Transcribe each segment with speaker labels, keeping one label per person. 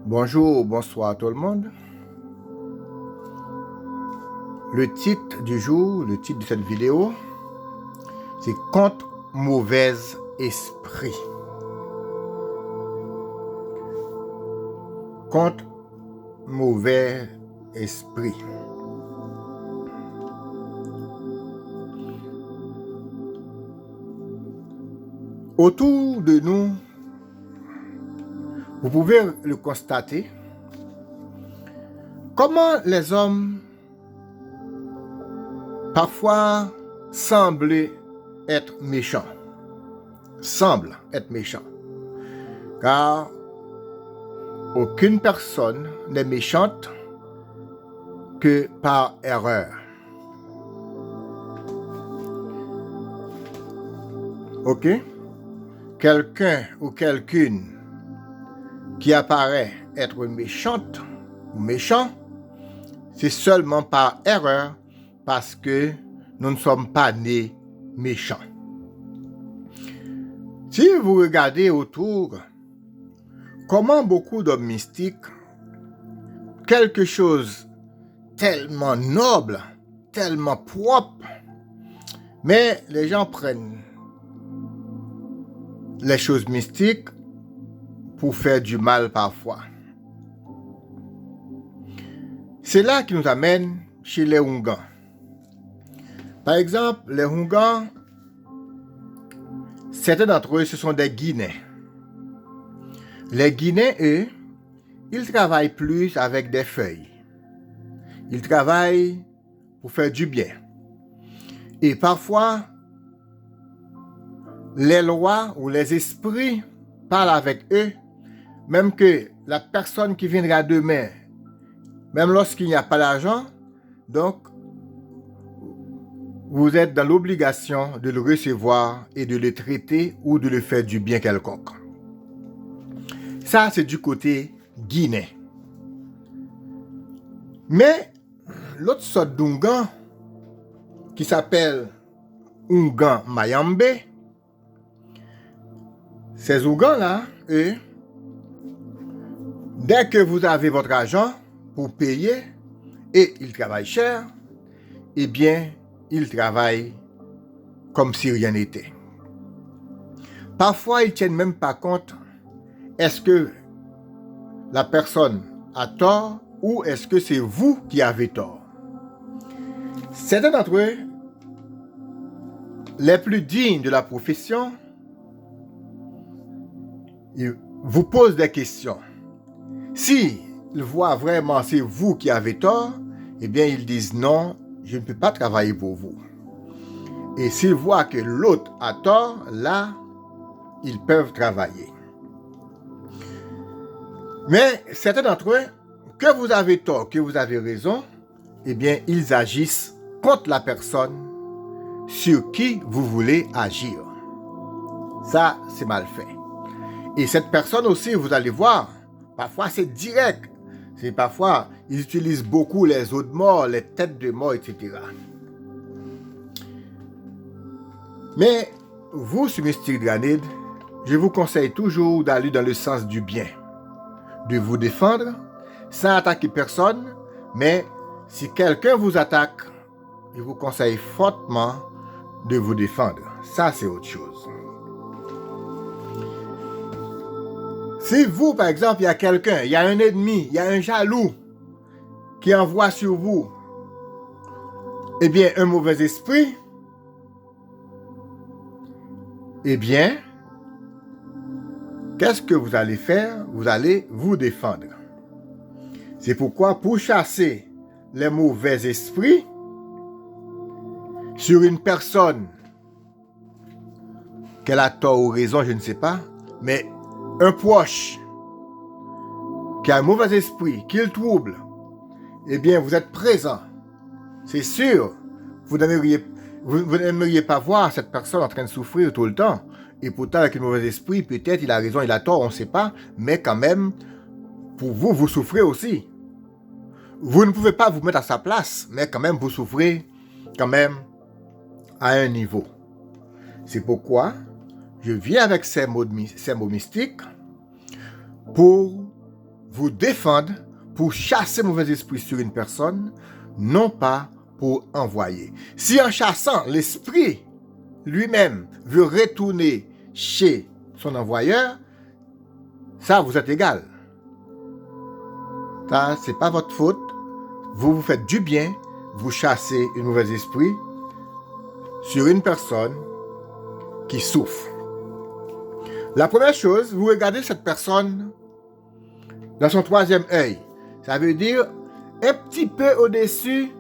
Speaker 1: Bonjour, bonsoir à tout le monde. Le titre du jour, le titre de cette vidéo, c'est Contre mauvais esprit. Contre mauvais esprit. Autour de nous, vous pouvez le constater, comment les hommes parfois semblent être méchants. Semblent être méchants. Car aucune personne n'est méchante que par erreur. Ok? Quelqu'un ou quelqu'une qui apparaît être méchante ou méchant, c'est seulement par erreur parce que nous ne sommes pas nés méchants. Si vous regardez autour, comment beaucoup d'hommes mystiques, quelque chose tellement noble, tellement propre, mais les gens prennent les choses mystiques pour faire du mal parfois. C'est là qui nous amène chez les Hungans. Par exemple, les Hungans, certains d'entre eux, ce sont des Guinéens. Les Guinéens, eux, ils travaillent plus avec des feuilles. Ils travaillent pour faire du bien. Et parfois, les lois ou les esprits parlent avec eux, même que la personne qui viendra demain, même lorsqu'il n'y a pas d'argent, donc vous êtes dans l'obligation de le recevoir et de le traiter ou de le faire du bien quelconque. Ça, c'est du côté guinéen. Mais l'autre sorte d'Ungan, qui s'appelle Ungan Mayambe, ces Ougans-là, eux, dès que vous avez votre argent pour payer, et ils travaillent cher, eh bien, ils travaillent comme si rien n'était. Parfois, ils ne tiennent même pas compte, est-ce que la personne a tort ou est-ce que c'est vous qui avez tort. Certains d'entre eux, les plus dignes de la profession, ils vous posent des questions. Si ils voient vraiment c'est vous qui avez tort, eh bien ils disent non, je ne peux pas travailler pour vous. Et s'ils voient que l'autre a tort, là, ils peuvent travailler. Mais certains d'entre eux, que vous avez tort, que vous avez raison, eh bien ils agissent contre la personne sur qui vous voulez agir. Ça, c'est mal fait. Et cette personne aussi, vous allez voir, parfois c'est direct. C'est parfois, ils utilisent beaucoup les os de mort, les têtes de mort, etc. Mais vous, sur Mystique Granide, je vous conseille toujours d'aller dans le sens du bien, de vous défendre, sans attaquer personne, mais si quelqu'un vous attaque, je vous conseille fortement de vous défendre. Ça, c'est autre chose. Si vous, par exemple, il y a quelqu'un, il y a un ennemi, il y a un jaloux qui envoie sur vous, eh bien, un mauvais esprit, eh bien, qu'est-ce que vous allez faire? Vous allez vous défendre. C'est pourquoi, pour chasser les mauvais esprits sur une personne, qu'elle a tort ou raison, je ne sais pas, mais un proche qui a un mauvais esprit, qui le trouble, eh bien, vous êtes présent. C'est sûr, vous n'aimeriez pas voir cette personne en train de souffrir tout le temps. Et pourtant, avec un mauvais esprit, peut-être il a raison, il a tort, on ne sait pas, mais quand même, pour vous, vous souffrez aussi. Vous ne pouvez pas vous mettre à sa place, mais quand même, vous souffrez quand même à un niveau. C'est pourquoi je viens avec ces mots mystiques pour vous défendre pour chasser mauvais esprit sur une personne, non pas pour envoyer. Si en chassant, l'esprit lui-même veut retourner chez son envoyeur, ça, vous êtes égal. Ça, c'est pas votre faute. Vous vous faites du bien, vous chassez un mauvais esprit sur une personne qui souffre. La première chose, vous regardez cette personne dans son troisième œil. Ça veut dire un petit peu au-dessus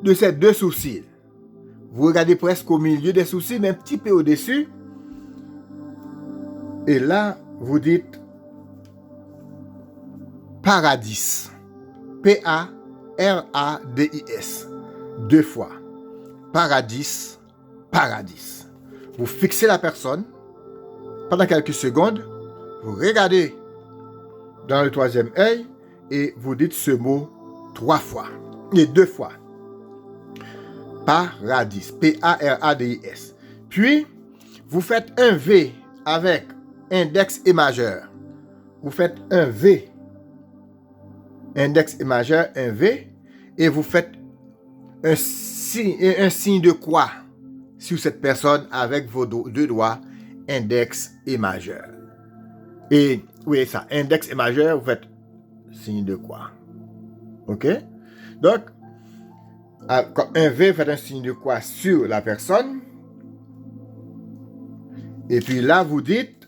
Speaker 1: de ses deux sourcils. Vous regardez presque au milieu des sourcils, mais un petit peu au-dessus. Et là, vous dites paradis. P-A-R-A-D-I-S. 2 fois. Paradis, paradis. Vous fixez la personne. Pendant quelques secondes, vous regardez dans le troisième œil et vous dites ce mot 3 fois. Et 2 fois. Paradis. P-A-R-A-D-I-S. Puis, vous faites un V avec index et majeur. Vous faites un V. Index et majeur, un V. Et vous faites un signe de croix sur cette personne avec vos 2 doigts, index et majeur. Et, oui, ça, index et majeur, vous faites signe de croix. OK? Donc, comme un V, vous faites un signe de croix sur la personne. Et puis là, vous dites,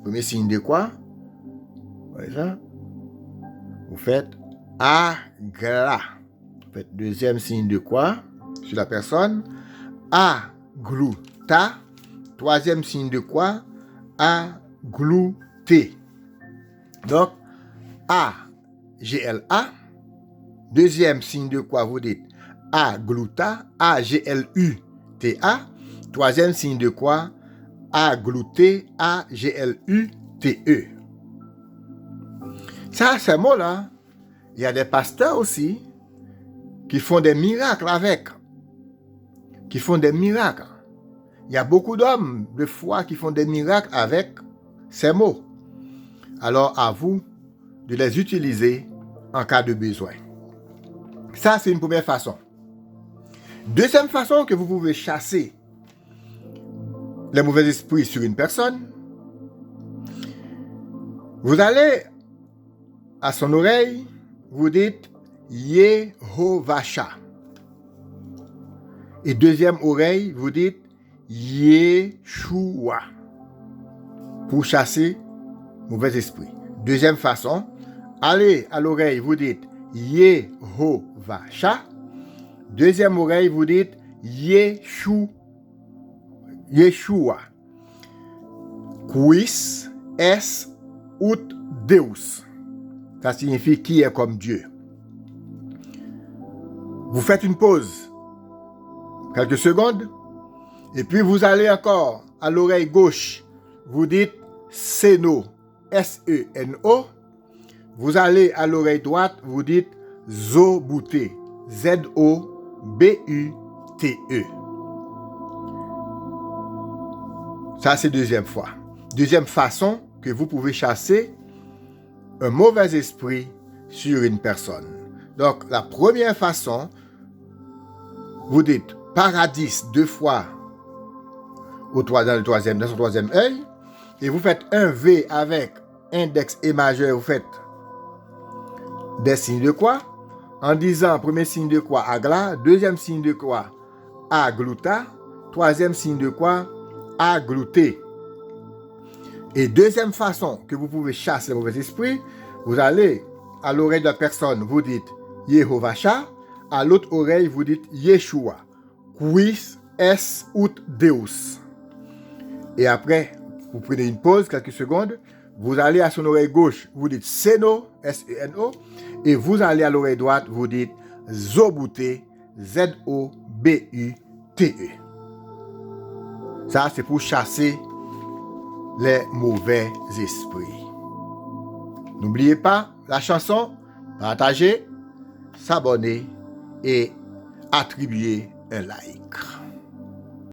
Speaker 1: premier signe de croix, voilà ça. Vous faites agla. Vous faites deuxième signe de croix sur la personne. Aglouta. Troisième signe de croix. Aglouté. Donc, A-G-L-A. Deuxième signe de croix, vous dites aglouta. A-G-L-U-T-A. Troisième signe de croix. Aglouté. A-G-L-U-T-E. Ça, ces mots-là, il y a des pasteurs aussi qui font des miracles avec. Qui font des miracles. Il y a beaucoup d'hommes de foi qui font des miracles avec ces mots. Alors, à vous de les utiliser en cas de besoin. Ça, c'est une première façon. Deuxième façon que vous pouvez chasser les mauvais esprits sur une personne, vous allez à son oreille, vous dites Yehovasha. Et deuxième oreille, vous dites Yeshua. Pour chasser mauvais esprit. Deuxième façon, allez à l'oreille, vous dites Yehovasha. Deuxième oreille, vous dites Yeshua. Quis es ut Deus. Ça signifie qui est comme Dieu. Vous faites une pause, quelques secondes, et puis vous allez encore à l'oreille gauche, vous dites Seno, S-E-N-O. Vous allez à l'oreille droite, vous dites Zobute, Z-O-B-U-T-E. Ça, c'est deuxième fois. Deuxième façon que vous pouvez chasser un mauvais esprit sur une personne. Donc, la première façon, vous dites paradis 2 fois dans son troisième œil, et vous faites un V avec index et majeur, vous faites des signes de croix, en disant premier signe de croix agla, deuxième signe de croix aglouta, troisième signe de croix aglouté. Et deuxième façon que vous pouvez chasser le mauvais esprit, vous allez à l'oreille de la personne, vous dites Yehovasha, à l'autre oreille, vous dites Yeshua. Quis es ut Deus. Et après, vous prenez une pause, quelques secondes, vous allez à son oreille gauche, vous dites Seno, S-E-N-O, et vous allez à l'oreille droite, vous dites Zobute, Z-O-B-U-T-E. Ça, c'est pour chasser les mauvais esprits. N'oubliez pas la chanson, partagez, s'abonner et attribuer un like.